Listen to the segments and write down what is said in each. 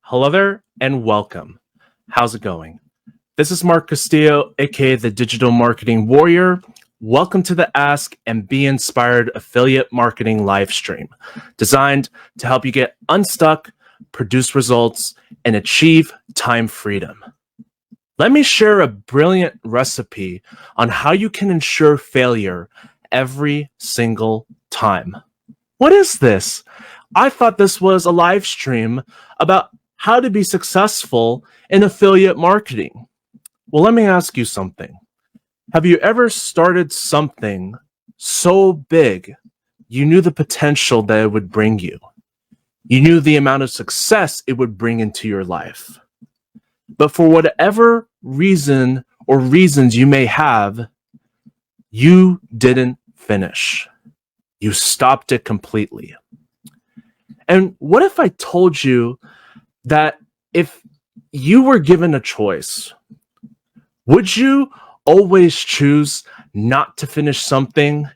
Hello there and welcome. How's it going? This is Mark Castillo, aka the Digital Marketing Warrior. Welcome to the Ask and Be Inspired affiliate marketing live stream, designed to help you get unstuck, produce results, and achieve time freedom. Let me share a brilliant recipe on how you can ensure failure every single time. What is this? I thought this was a live stream about how to be successful in affiliate marketing. Well, let me ask you something. Have you ever started something so big you knew the potential that it would bring you? You knew the amount of success it would bring into your life. But for whatever reason or reasons you may have, you didn't finish. You stopped it completely. And what if I told you that if you were given a choice, would you always choose not to finish something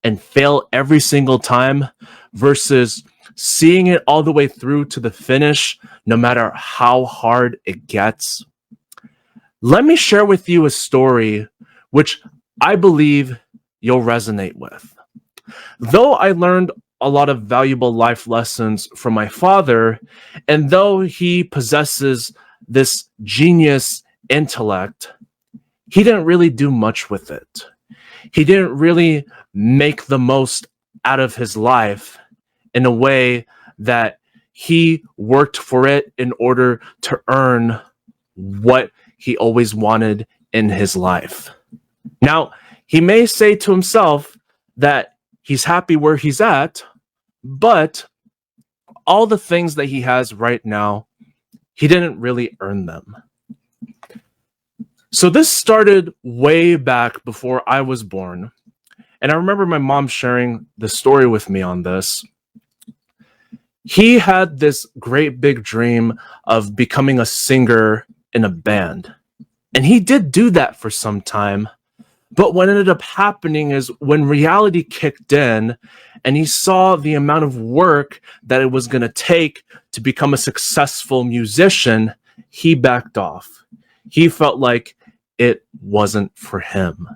and fail every single time versus seeing it all the way through to the finish, no matter how hard it gets? Let me share with you a story which I believe you'll resonate with. Though I learned a lot of valuable life lessons from my father, and though he possesses this genius intellect, he didn't really do much with it. He didn't really make the most out of his life in a way that he worked for it in order to earn what he always wanted in his life. Now, he may say to himself that he's happy where he's at, but all the things that he has right now, he didn't really earn them. So this started way back before I was born. And I remember my mom sharing the story with me on this. He had this great big dream of becoming a singer in a band. And he did do that for some time. But what ended up happening is when reality kicked in and he saw the amount of work that it was going to take to become a successful musician, he backed off. He felt like it wasn't for him.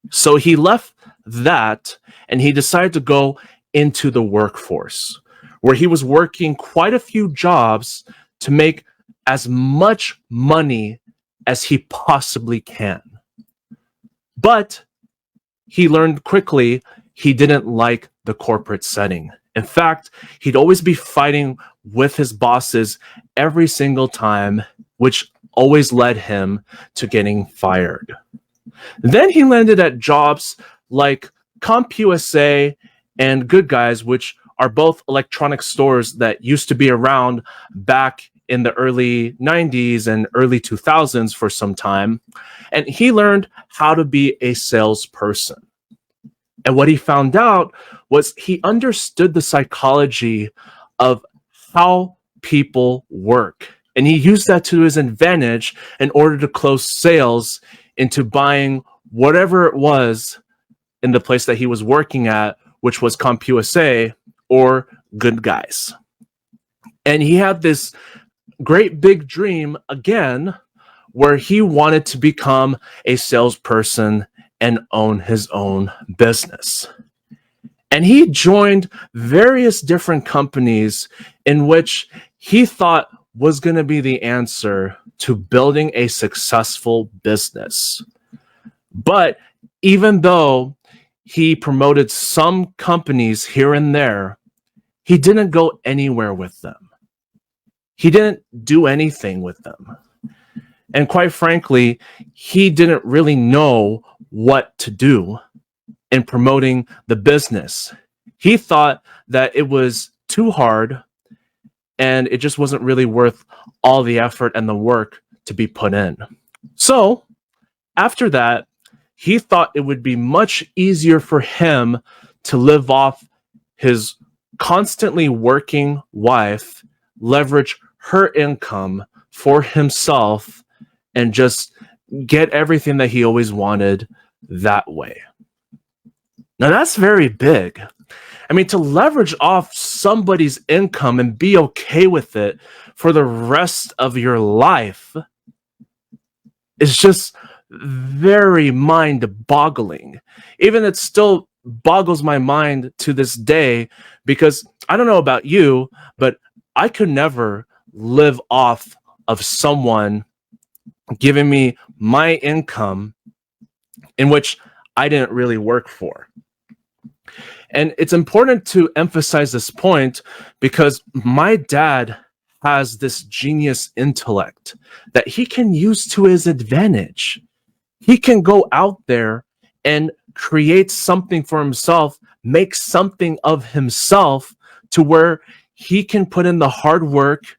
So he left that and he decided to go into the workforce, where he was working quite a few jobs to make as much money as he possibly can. But he learned quickly he didn't like the corporate setting. In fact, he'd always be fighting with his bosses every single time, which always led him to getting fired. Then he landed at jobs like CompUSA and Good Guys, which are both electronic stores that used to be around back in the early 90s and early 2000s for some time. And he learned how to be a salesperson. And what he found out was he understood the psychology of how people work. And he used that to his advantage in order to close sales into buying whatever it was in the place that he was working at, which was CompUSA or Good Guys. And he had this great big dream again, where he wanted to become a salesperson and own his own business. And he joined various different companies in which he thought was going to be the answer to building a successful business. But even though he promoted some companies here and there, he didn't go anywhere with them. He didn't do anything with them. And quite frankly, he didn't really know what to do in promoting the business. He thought that it was too hard and it just wasn't really worth all the effort and the work to be put in. So after that, he thought it would be much easier for him to live off his constantly working wife, leverage her income for himself, and just get everything that he always wanted that way. Now that's very big. I mean, to leverage off somebody's income and be okay with it for the rest of your life is just very mind boggling. Even it still boggles my mind to this day because I don't know about you, but I could never live off of someone giving me my income in which I didn't really work for. And it's important to emphasize this point because my dad has this genius intellect that he can use to his advantage. He can go out there and create something for himself, make something of himself to where he can put in the hard work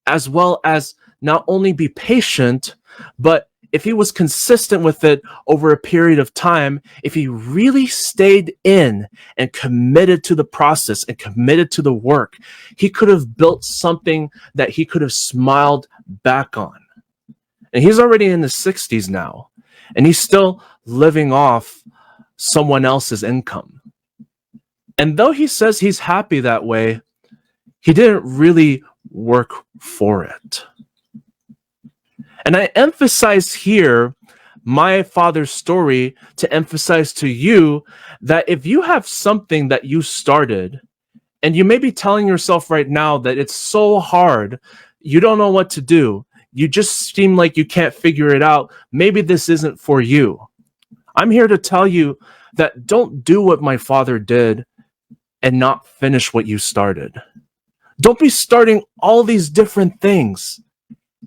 as well as not only be patient, but if he was consistent with it over a period of time, if he really stayed in and committed to the process and committed to the work, he could have built something that he could have smiled back on. And he's already in the 60s now, and he's still living off someone else's income. And though he says he's happy that way, he didn't really work for it. And I emphasize here my father's story to emphasize to you that if you have something that you started and you may be telling yourself right now that it's so hard, you don't know what to do, you just seem like you can't figure it out, maybe this isn't for you. I'm here to tell you that don't do what my father did and not finish what you started. Don't be starting all these different things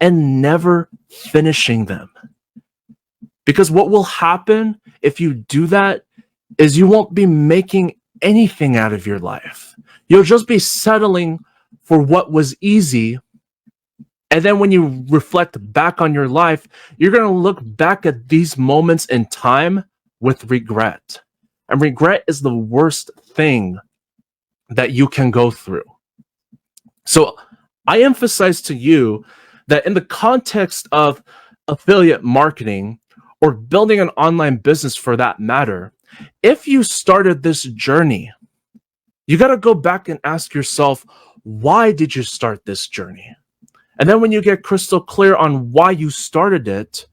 and never finishing them. Because what will happen if you do that is you won't be making anything out of your life. You'll just be settling for what was easy. And then when you reflect back on your life, you're going to look back at these moments in time with regret. And regret is the worst thing that you can go through. So I emphasize to you that in the context of affiliate marketing or building an online business for that matter, if you started this journey, you got to go back and ask yourself, why did you start this journey? And then when you get crystal clear on why you started it,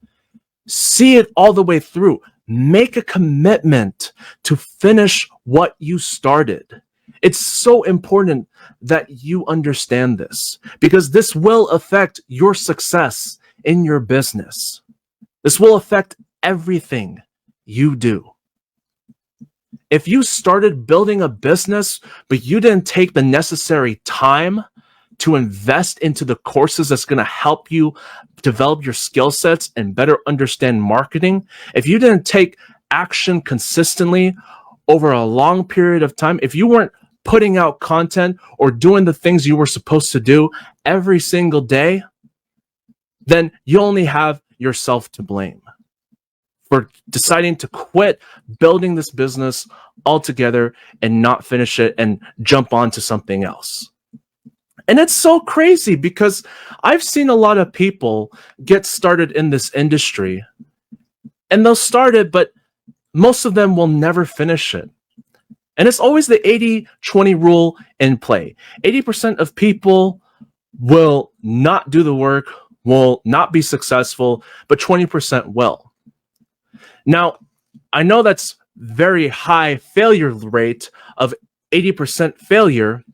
see it all the way through. Make a commitment to finish what you started. It's so important that you understand this because this will affect your success in your business. This will affect everything you do. If you started building a business, but you didn't take the necessary time to invest into the courses that's going to help you develop your skill sets and better understand marketing, if you didn't take action consistently over a long period of time, if you weren't putting out content or doing the things you were supposed to do every single day, then you only have yourself to blame for deciding to quit building this business altogether and not finish it and jump onto something else. And it's so crazy because I've seen a lot of people get started in this industry and they'll start it, but most of them will never finish it. And it's always the 80-20 rule in play. 80% of people will not do the work, will not be successful, but 20% will. Now, I know that's very high failure rate of 80% failure,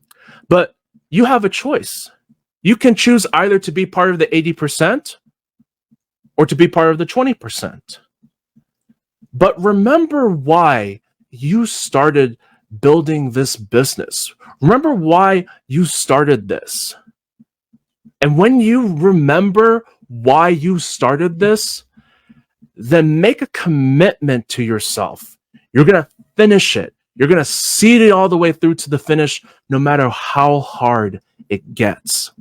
but you have a choice. You can choose either to be part of the 80% or to be part of the 20%. But remember why you started building this business. Remember why you started this. And when you remember why you started this, then make a commitment to yourself. You're going to finish it. You're going to see it all the way through to the finish, no matter how hard it gets.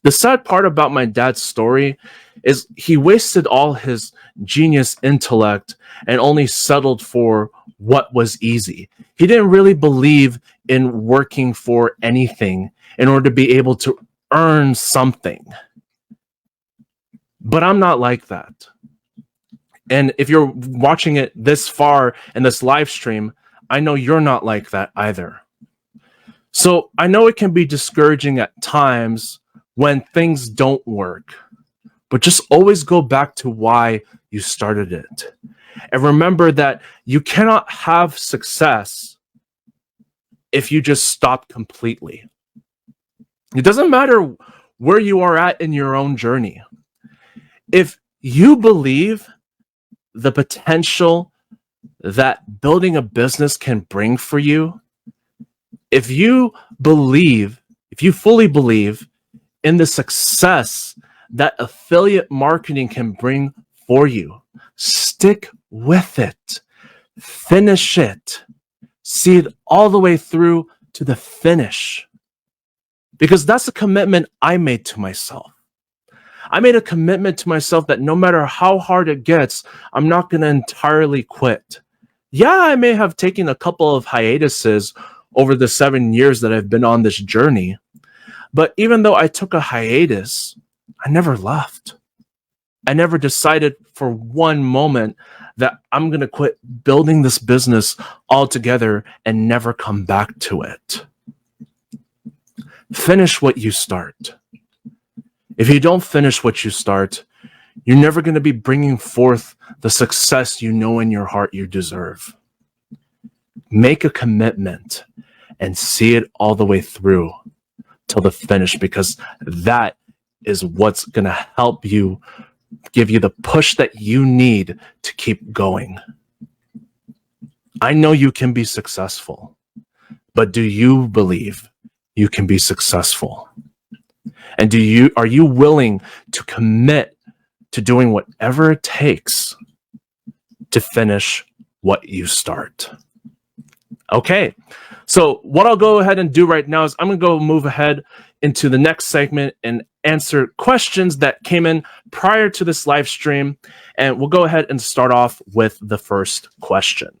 The sad part about my dad's story is he wasted all his genius intellect and only settled for what was easy. He didn't really believe in working for anything in order to be able to earn something. But I'm not like that. And if you're watching it this far in this live stream, I know you're not like that either. So I know it can be discouraging at times when things don't work, but just always go back to why you started it. And remember that you cannot have success if you just stop completely. It doesn't matter where you are at in your own journey. If you believe the potential that building a business can bring for you, if you fully believe in the success that affiliate marketing can bring for you, stick with it, finish it, see it all the way through to the finish. Because that's a commitment I made to myself. I made a commitment to myself that no matter how hard it gets, I'm not going to entirely quit. Yeah, I may have taken a couple of hiatuses over the 7 years that I've been on this journey, but even though I took a hiatus, I never left. I never decided for one moment that I'm going to quit building this business altogether and never come back to it. Finish what you start. If you don't finish what you start, you're never going to be bringing forth the success you know in your heart you deserve. Make a commitment and see it all the way through till the finish, because that is what's going to help you, give you the push that you need to keep going. I know you can be successful, but do you believe you can be successful? And are you willing to commit to doing whatever it takes to finish what you start? Okay, so what I'll go ahead and do right now is I'm going to go move ahead into the next segment and answer questions that came in prior to this live stream. And we'll go ahead and start off with the first question.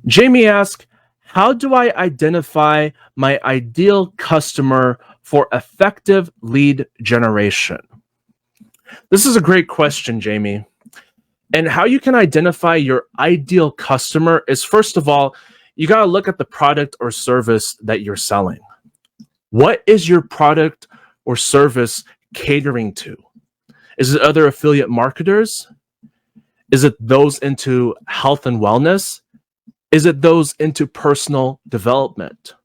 Jamie asked, how do I identify my ideal customer for effective lead generation? This is a great question, Jamie. And how you can identify your ideal customer is, first of all, you got to look at the product or service that you're selling. What is your product or service catering to? Is it other affiliate marketers? Is it those into health and wellness? Is it those into personal development?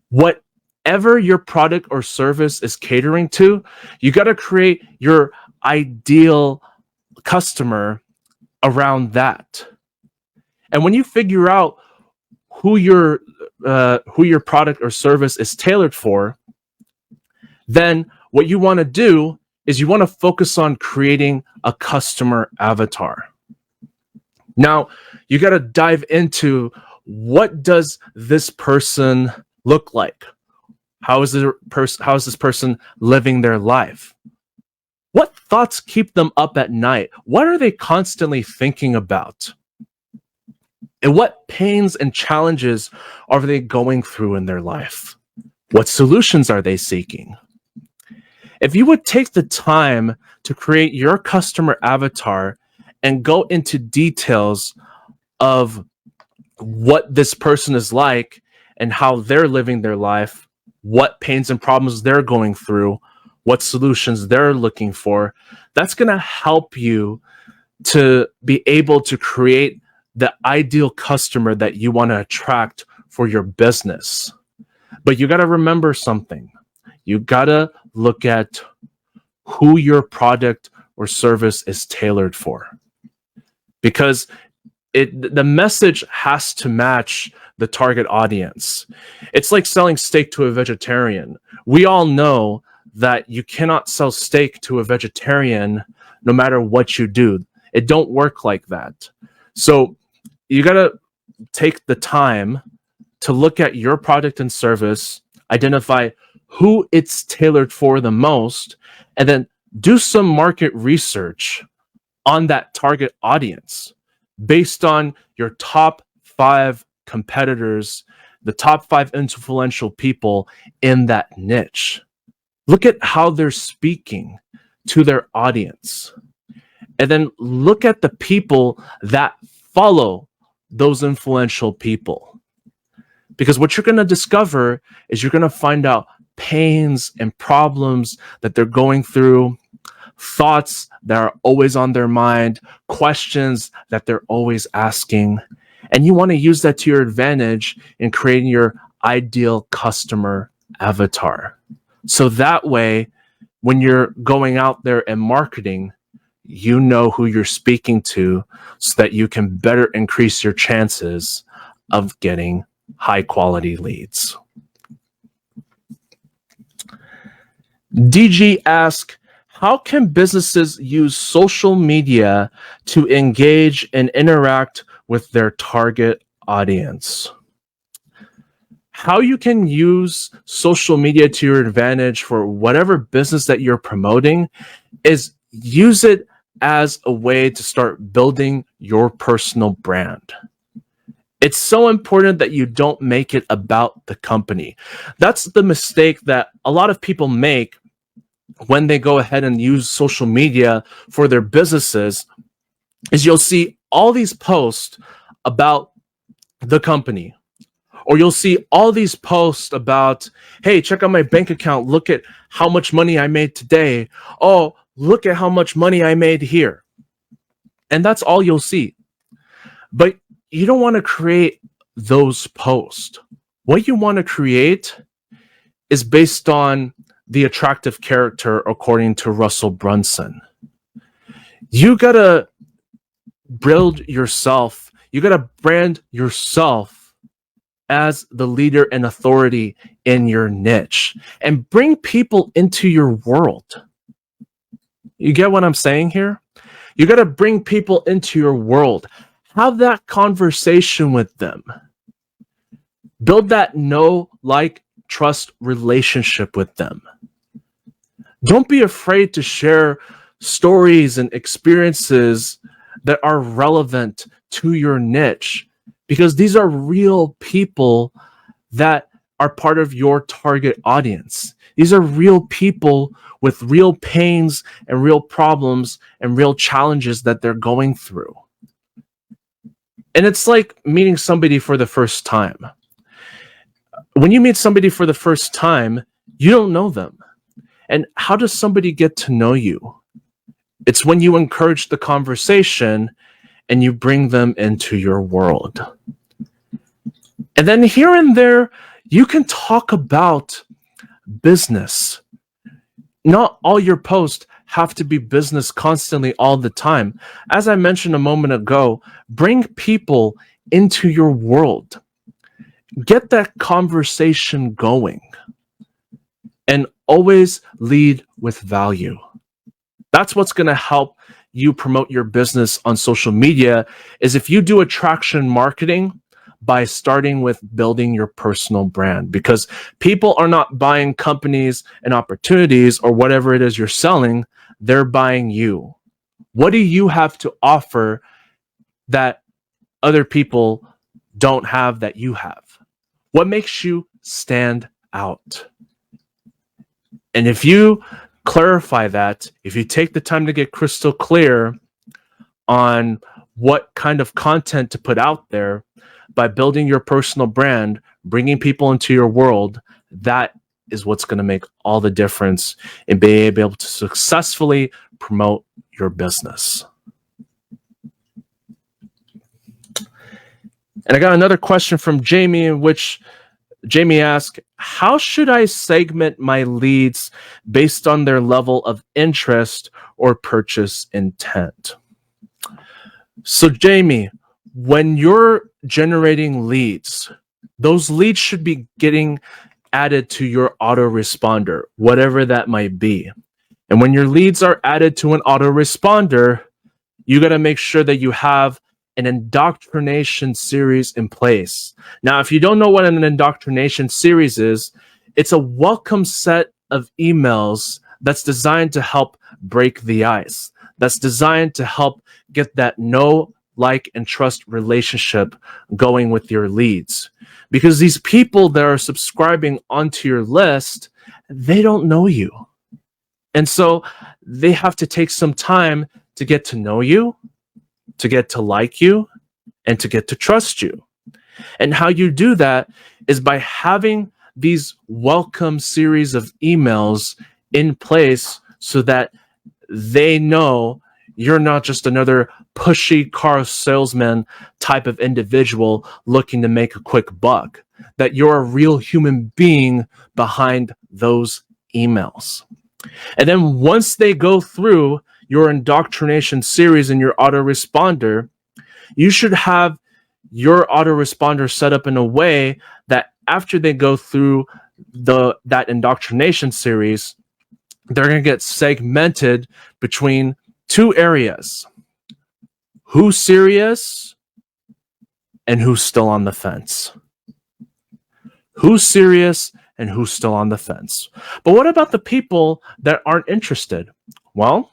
Whatever your product or service is catering to, you got to create your ideal customer around that. And when you figure out who your product or service is tailored for, then what you want to do is you want to focus on creating a customer avatar. Now, you got to dive into, what does this person look like? How is this person living their life? What thoughts keep them up at night? What are they constantly thinking about? And what pains and challenges are they going through in their life? What solutions are they seeking? If you would take the time to create your customer avatar and go into details of what this person is like and how they're living their life, what pains and problems they're going through, what solutions they're looking for, that's going to help you to be able to create the ideal customer that you want to attract for your business. But you got to remember something. You got to look at who your product or service is tailored for. Because the message has to match the target audience. It's like selling steak to a vegetarian. We all know that you cannot sell steak to a vegetarian no matter what you do. It don't work like that. So you got to take the time to look at your product and service, identify who it's tailored for the most, and then do some market research on that target audience based on your top 5 competitors, the top 5 influential people in that niche. Look at how they're speaking to their audience. and then look at the people that follow those influential people. Because what you're going to discover is you're going to find out pains and problems that they're going through, thoughts that are always on their mind, questions that they're always asking. And you want to use that to your advantage in creating your ideal customer avatar. So that way, when you're going out there and marketing, you know who you're speaking to so that you can better increase your chances of getting high quality leads. DG asks, how can businesses use social media to engage and interact with their target audience? How you can use social media to your advantage for whatever business that you're promoting is use it as a way to start building your personal brand. It's so important that you don't make it about the company. That's the mistake that a lot of people make when they go ahead and use social media for their businesses, is you'll see all these posts about the company, or you'll see all these posts about, hey, check out my bank account. Look at how much money I made today. Oh, look at how much money I made here. And that's all you'll see. But you don't want to create those posts. What you want to create is based on the attractive character, according to Russell Brunson. You got to build yourself. You got to brand yourself as the leader and authority in your niche and bring people into your world. You get what I'm saying here? You got to bring people into your world. Have that conversation with them. Build that know, like, trust relationship with them. Don't be afraid to share stories and experiences that are relevant to your niche, because these are real people that are part of your target audience. These are real people with real pains and real problems and real challenges that they're going through. And it's like meeting somebody for the first time. When you meet somebody for the first time, you don't know them. And how does somebody get to know you? It's when you encourage the conversation and you bring them into your world. And then here and there, you can talk about business. Not all your posts have to be business constantly all the time. As I mentioned a moment ago, bring people into your world. Get that conversation going. And always lead with value. That's what's going to help you promote your business on social media, is if you do attraction marketing by starting with building your personal brand, because people are not buying companies and opportunities or whatever it is you're selling. They're buying you. What do you have to offer that other people don't have that you have? What makes you stand out? And if you clarify that, if you take the time to get crystal clear on what kind of content to put out there by building your personal brand, bringing people into your world, that is what's going to make all the difference in being able to successfully promote your business. And I got another question from Jamie, in which Jamie asked, how should I segment my leads based on their level of interest or purchase intent? So Jamie, when you're generating leads, those leads should be getting added to your autoresponder, whatever that might be. And when your leads are added to an autoresponder, you got to make sure that you have an indoctrination series in place. Now, if you don't know what an indoctrination series is, it's a welcome set of emails that's designed to help break the ice. That's designed to help get that know, like, and trust relationship going with your leads. Because these people that are subscribing onto your list, they don't know you. And so they have to take some time to get to know you, to get to like you, and to get to trust you. And how you do that is by having these welcome series of emails in place so that they know you're not just another pushy car salesman type of individual looking to make a quick buck, that you're a real human being behind those emails. And then once they go through your indoctrination series and your autoresponder, you should have your autoresponder set up in a way that after they go through that indoctrination series, they're going to get segmented between two areas: who's serious and who's still on the fence. Who's serious and who's still on the fence. But what about the people that aren't interested? Well,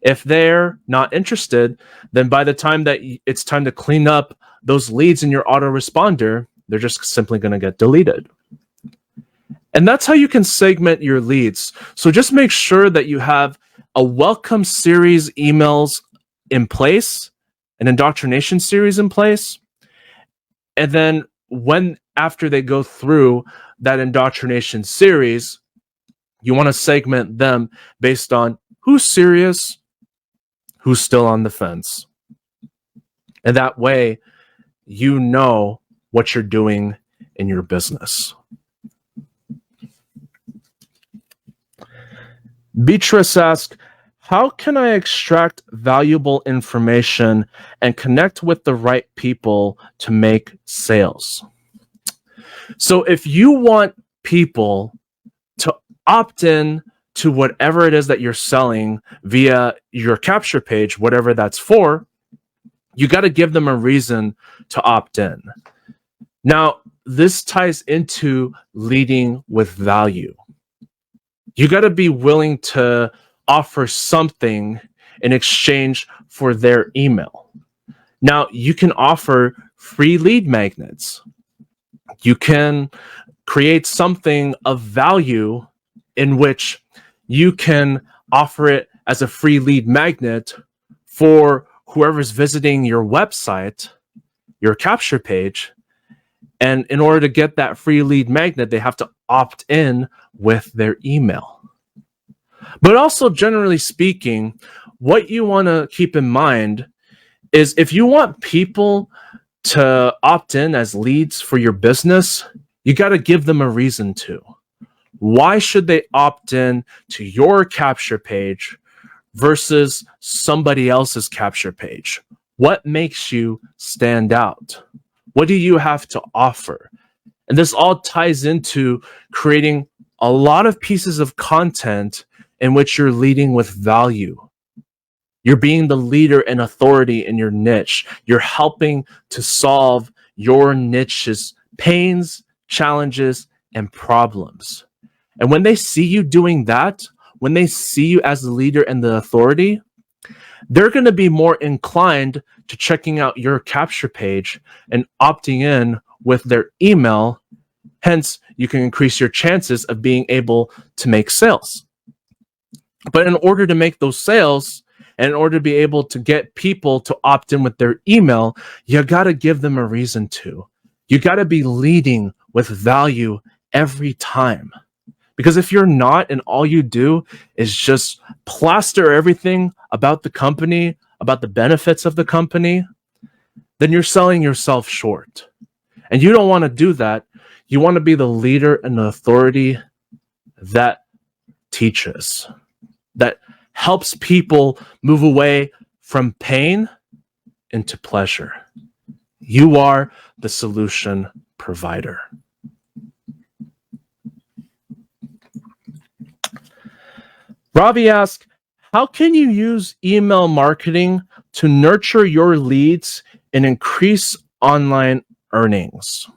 if they're not interested, then by the time that it's time to clean up those leads in your autoresponder, they're just simply going to get deleted. And that's how you can segment your leads. So just make sure that you have a welcome series emails in place, an indoctrination series in place, and then after they go through that indoctrination series, you want to segment them based on who's serious, who's still on the fence. And that way, you know what you're doing in your business. Beatrice asks, how can I extract valuable information and connect with the right people to make sales? So if you want people to opt in to whatever it is that you're selling via your capture page, whatever that's for, you got to give them a reason to opt in. Now, this ties into leading with value. You got to be willing to offer something in exchange for their email. Now, you can offer free lead magnets. You can create something of value in which you can offer it as a free lead magnet for whoever's visiting your website, your capture page. And in order to get that free lead magnet, they have to opt in with their email. But also, generally speaking, what you want to keep in mind is if you want people to opt in as leads for your business, you got to give them a reason to. Why should they opt in to your capture page versus somebody else's capture page? What makes you stand out? What do you have to offer? And this all ties into creating a lot of pieces of content in which you're leading with value. You're being the leader and authority in your niche. You're helping to solve your niche's pains, challenges, and problems. And when they see you doing that, when they see you as the leader and the authority, they're going to be more inclined to checking out your capture page and opting in with their email. Hence, you can increase your chances of being able to make sales. But in order to make those sales, and in order to be able to get people to opt in with their email, you got to give them a reason to. You got to be leading with value every time. Because if you're not, and all you do is just plaster everything about the company, about the benefits of the company, then you're selling yourself short. And you don't want to do that. You want to be the leader and the authority that teaches, that helps people move away from pain into pleasure. You are the solution provider. Ravi asks, how can you use email marketing to nurture your leads and increase online earnings?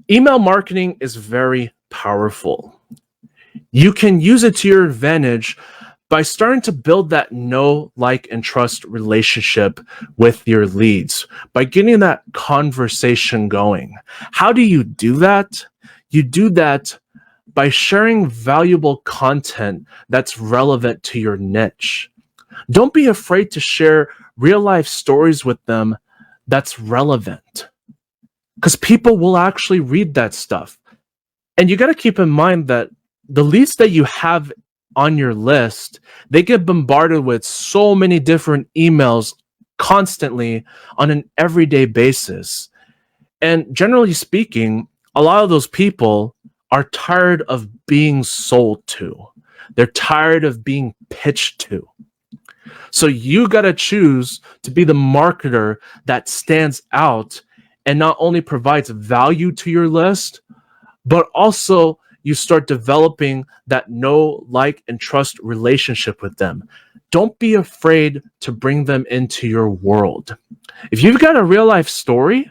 Email marketing is very powerful. You can use it to your advantage by starting to build that know, like, and trust relationship with your leads, by getting that conversation going. How do you do that? You do that by sharing valuable content that's relevant to your niche. Don't be afraid to share real life stories with them that's relevant, because people will actually read that stuff. And you got to keep in mind that the leads that you have on your list, they get bombarded with so many different emails constantly on an everyday basis. And generally speaking, a lot of those people are tired of being sold to. They're tired of being pitched to. So you got to choose to be the marketer that stands out and not only provides value to your list, but also you start developing that know, like, and trust relationship with them. Don't be afraid to bring them into your world. If you've got a real life story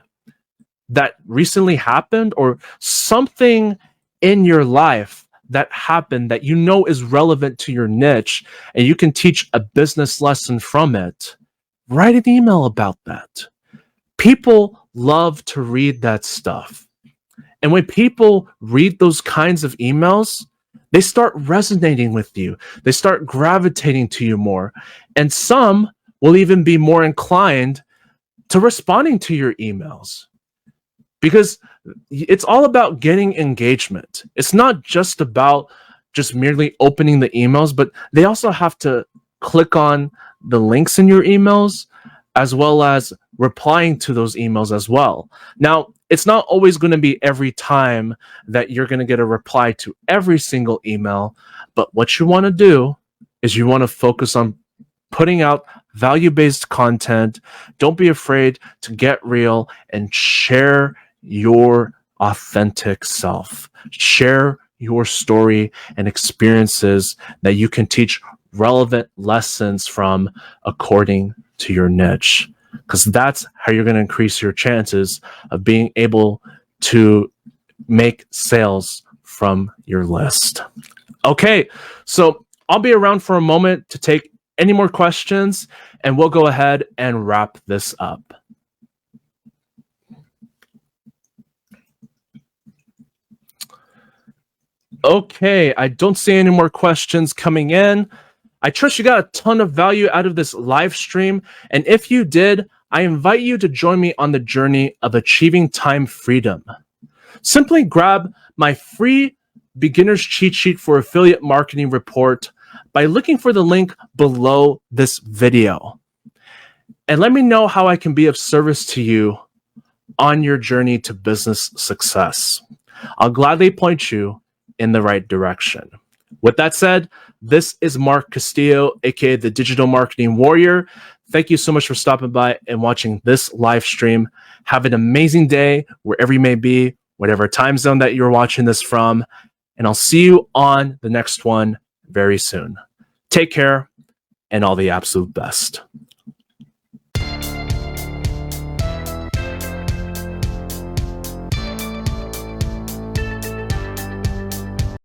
that recently happened or something in your life that happened that you know is relevant to your niche and you can teach a business lesson from it, write an email about that. People love to read that stuff. And when people read those kinds of emails, they start resonating with you. They start gravitating to you more. And some will even be more inclined to responding to your emails, because it's all about getting engagement. It's not just about just merely opening the emails, but they also have to click on the links in your emails as well as replying to those emails as well. Now, it's not always going to be every time that you're going to get a reply to every single email, but what you want to do is you want to focus on putting out value-based content. Don't be afraid to get real and share your authentic self. Share your story and experiences that you can teach relevant lessons from according to your niche, because that's how you're going to increase your chances of being able to make sales from your list. Okay, so I'll be around for a moment to take any more questions, and we'll go ahead and wrap this up. Okay, I don't see any more questions coming in. I trust you got a ton of value out of this live stream, and if you did, I invite you to join me on the journey of achieving time freedom. Simply grab my free beginner's cheat sheet for affiliate marketing report by looking for the link below this video. And let me know how I can be of service to you on your journey to business success. I'll gladly point you in the right direction. With that said, this is Mark Castillo, aka the Digital Marketing Warrior. Thank you so much for stopping by and watching this live stream. Have an amazing day wherever you may be, whatever time zone that you're watching this from, and I'll see you on the next one very soon. Take care and all the absolute best.